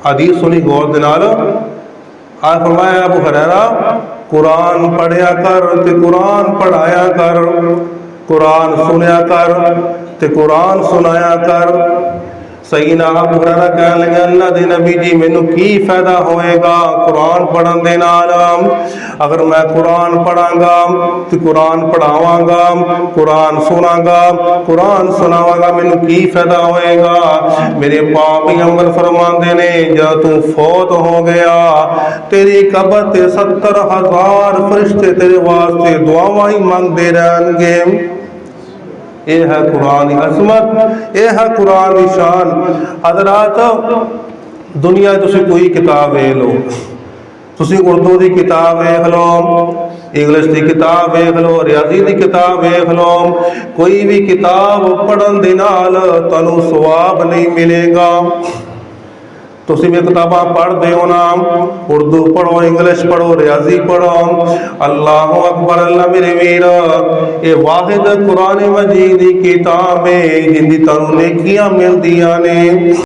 हदीस सुनी गौर दे नाल। आ फरमाया अबू हुरैरा कुरान पढ़िया कर ते कुरान पढ़ाया कर, कुरान सुनिया कर ते कुरान सुनाया कर। सही ना अबू हुरैरा कहन लगे अल्लाह दे नबी जी मैनू की फायदा होएगा कुरान पढ़न दे नाल? अगर मैं कुरान पढ़ांगा तो कुरान पढ़ावांगा, कुरान सुनांगा, कुरान सुनावांगा, मैनू की फायदा होएगा? मेरे पाक पैगंबर फरमाते ने जब तू फौत हो गया तेरी कब्र ते 70,000 फरिश्ते तेरे वास्ते दुआवां ही मंगते रहणगे। यह है कुरान की अजमत, यह है कुरान की शान। हज़रात दुनिया तुसी कोई किताब वेख लो, तुसी उर्दू की किताब वेख लो, इंग्लिश की किताब वेख लो, रियाजी की किताब वेख लो, कोई भी किताब पढ़न दे नाल तुहानू सवाब नहीं मिलेगा। तुसी भी किताबां पढ़ते हो ना, उर्दू पढ़ो, इंग्लिश पढ़ो, रियाजी पढ़ो, अल्लाह अकबर। अल्लाह मेरे वीर ये वाहिद कुरान मजीद की किताब है जिंदी तुहानू नेकियां मिलदियां ने।